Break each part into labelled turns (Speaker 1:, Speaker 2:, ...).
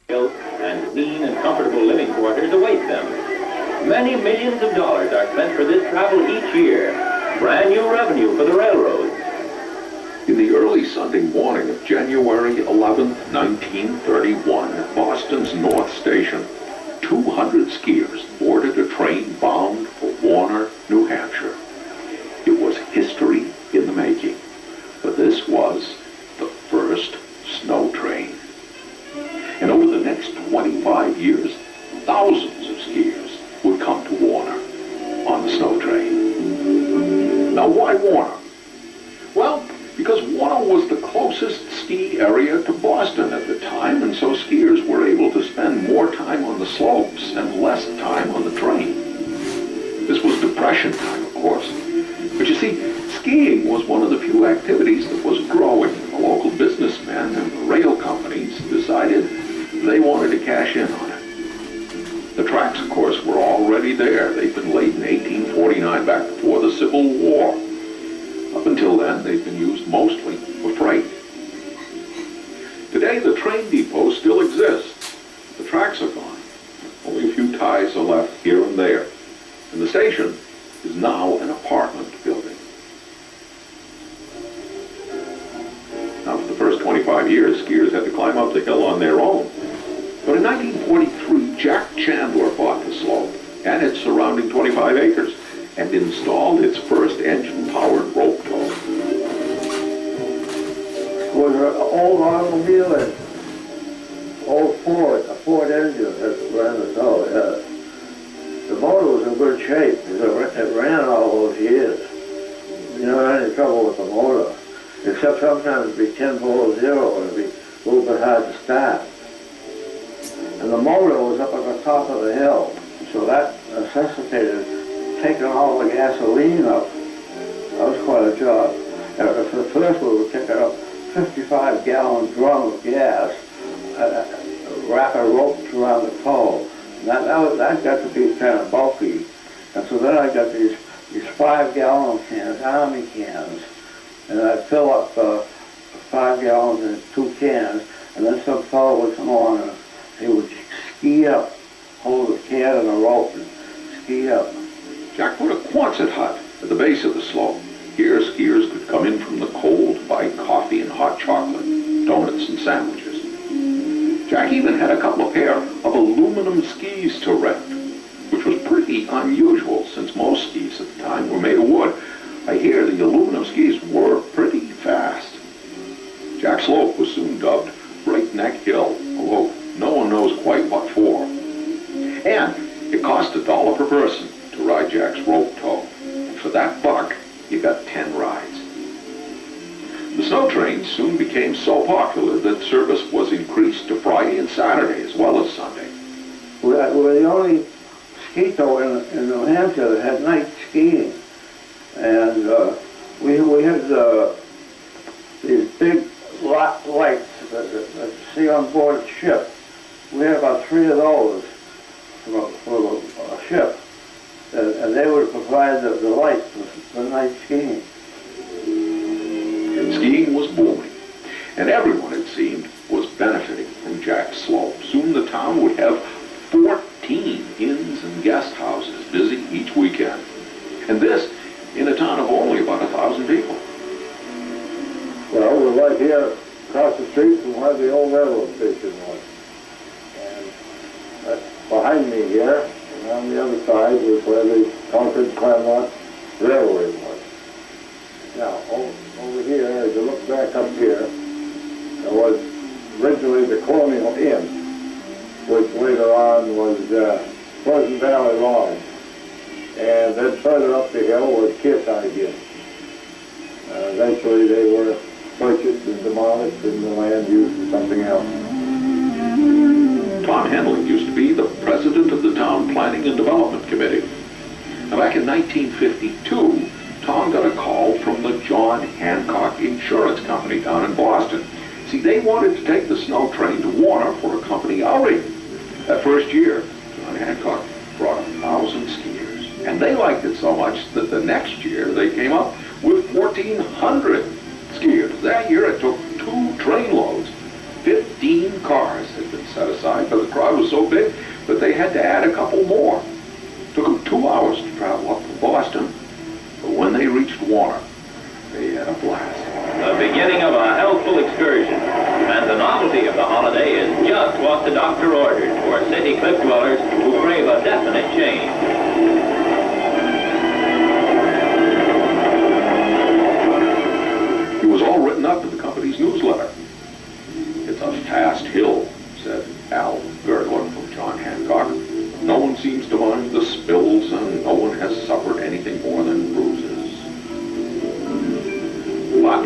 Speaker 1: And clean and comfortable living quarters await them. Many millions of dollars are spent for this travel each year. Brand new revenue for the railroads.
Speaker 2: In the early Sunday morning of January 11th, 1931, at Boston's North Station, 200 skiers boarded a train bound for Warner, New Hampshire. It was history in the making, but this was the first snow train. And over the next 25 years, thousands of skiers would come to Warner on the snow train. Now, why Warner? Well, because Warner was the closest ski area to Boston at the time, and so skiers were able to spend more time on the slopes and less time on the train. This was Depression time, of course. But you see, skiing was one of the few activities that was growing. The local businessmen and the rail companies decided they wanted to cash in on it. The tracks, of course, were already there. They'd been laid in 1849, back before the Civil War. Up until then, they'd been used mostly for freight. Today, the train depot still exists. The tracks are gone. Only a few ties are left here and there. And the station is now an apartment building. Now, for the first 25 years, skiers had to climb up the hill on their own. But in 1943, Jack Chandler bought the slope and its surrounding 25 acres and installed its first engine-powered rope tow.
Speaker 3: It was an old automobile and old Ford, a Ford engine that ran the tow. The motor was in good shape. It ran all those years. You never had any trouble with the motor, except sometimes it'd be 10 below zero and it'd be a little bit hard to start. And the motor was up at the top of the hill, so that necessitated taking all the gasoline up. That was quite a job. And at first we were taking up 55-gallon drum of gas, wrapping ropes around the tow. That got to be kind of bulky. And so then I got these 5-gallon cans, Army cans, and I'd fill up 5 gallons in 2 cans, and then some fellow would come on and he would ski up, hold the can and a rope and ski up.
Speaker 2: Jack put a Quonset hut at the base of the slope. Here, skiers could come in from the cold to buy coffee and hot chocolate, donuts and sandwiches. Jack even had a couple of pair of aluminum skis to rent, which was pretty unusual since most skis at the time were made of wood. I hear the aluminum skis were pretty fast. Jack's slope was soon dubbed Breakneck Hill, although no one knows quite what for. And it cost $1 per person to ride Jack's rope tow. And for that buck, you got 10 rides. The snow train soon became so popular that service was increased to Friday and Saturday as well as Sunday.
Speaker 3: We were the only ski tow in New Hampshire that had night skiing. And we had these big lights that you see on board a ship. We had about 3 of those for a ship. And they would provide the lights for night skiing.
Speaker 2: Skiing was booming, and everyone, it seemed, was benefiting from Jack's slope. Soon the town would have 14 inns and guest houses busy each weekend. And this in a town of only about 1,000 people.
Speaker 3: Well, we're right here across the street from where the old railroad station was. And behind me here, and on the other side was where the Concord-Claremont Railway was. Now, over here, as you look back up here, there was originally the Colonial Inn, which later on was Pleasant Valley Lodge. And then further up the hill was Kearsarge Inn. Eventually they were purchased and demolished and the land used for something else.
Speaker 2: Tom Henley used to be the president of the Town Planning and Development Committee. Now, back in 1952, Tom got a call from the John Hancock Insurance Company down in Boston. See, they wanted to take the snow train to Warner for a company outing. That first year, John Hancock brought 1,000 skiers. And they liked it so much that the next year they came up with 1,400 skiers. That year it took 2 train loads. 15 cars had been set aside was so big that they had to add a couple more. Took them 2 hours to travel up from Boston, but when they reached Warner, they had a blast.
Speaker 1: The beginning of a healthful excursion, and the novelty of the holiday is just what the doctor ordered for city cliff dwellers who crave a definite change.
Speaker 2: It was all written up in the company's newsletter. It's a fast hill, said Al Girdler from John Hancock. No one seems to mind the spills, and no one has suffered anything more than bruises. But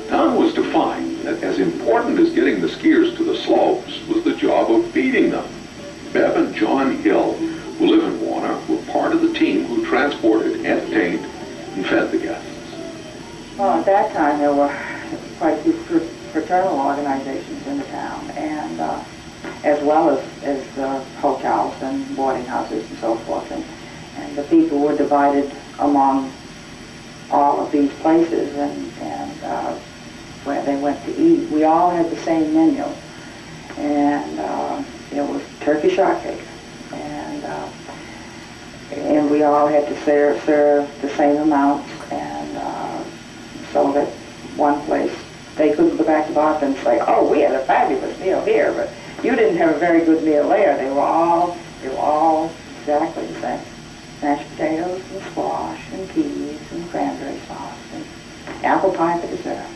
Speaker 2: Tom was to find that as important as getting the skiers to the slopes was the job of feeding them. Bev and John Hill, who live in Warner, were part of the team who transported, entertained, and fed the guests.
Speaker 4: Well, at that time, there were quite a few fraternal organizations in the town, and as well as hotels and boarding houses and so forth. And the people were divided among all of these places and where they went to eat. We all had the same menu, and it was turkey shortcake, and we all had to serve the same amount, and so that one place they couldn't go back to Boston and say, "Oh, we had a fabulous meal here, but you didn't have a very good meal there." They were all exactly the same: mashed potatoes and squash and peas and cranberry sauce and apple pie for dessert.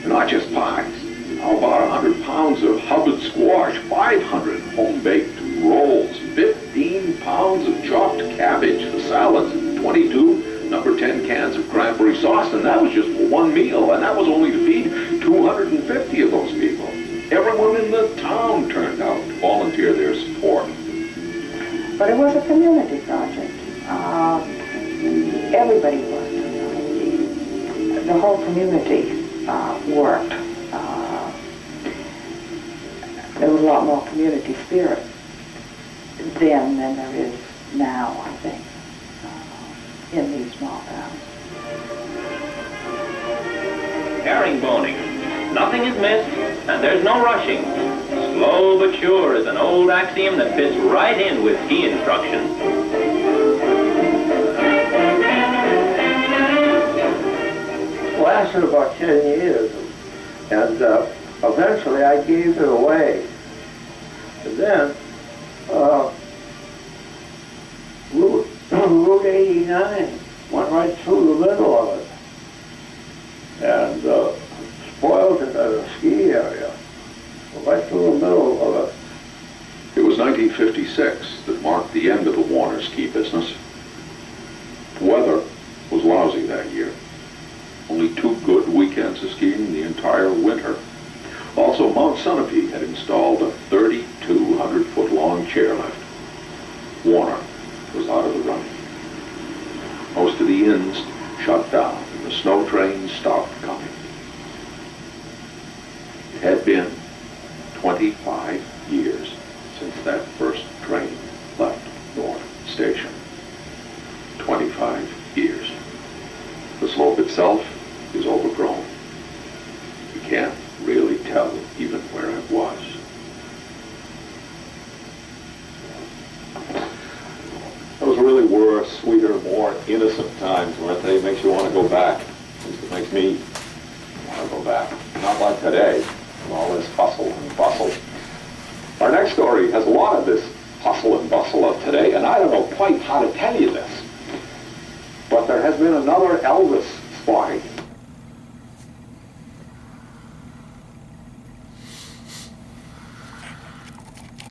Speaker 2: Not just pies. How about 100 pounds of Hubbard squash, 500 home-baked rolls, 15 pounds of chopped cabbage for salads, 22 number 10 cans of cranberry sauce, and that was just for one meal, and that was only to feed 250 of those people. Everyone in the town turned out to volunteer their support.
Speaker 4: But it was a community project. Everybody worked. The whole community worked. There was a lot more community spirit then than there is now, I think, in these small towns.
Speaker 1: Herring-boning. Nothing is missed, and there's no rushing. Slow but sure is an old axiom that fits right in with ski instruction.
Speaker 3: Lasted about 10 years, and eventually I gave it away. And then Route 89 went right through the middle of it, and spoiled it as a ski area, right through the middle of it.
Speaker 2: It was 1956 that marked the end of the Warner ski business. The weather was lousy that year. Only 2 good weekends of skiing the entire winter. Also, Mount Sunapee had installed a 3,200-foot-long chairlift. Warner was out of the running. Most of the inns shut down, and the snow trains stopped coming. It had been 25 years since that first train left North Station. 25 years. The slope itself is overgrown. You can't really tell even where it was.
Speaker 5: Those really were sweeter, more innocent times, weren't they? Makes you want to go back. At least it makes me want to go back. Not like today, with all this hustle and bustle. Our next story has a lot of this hustle and bustle of today, and I don't know quite how to tell you this. But there has been another Elvis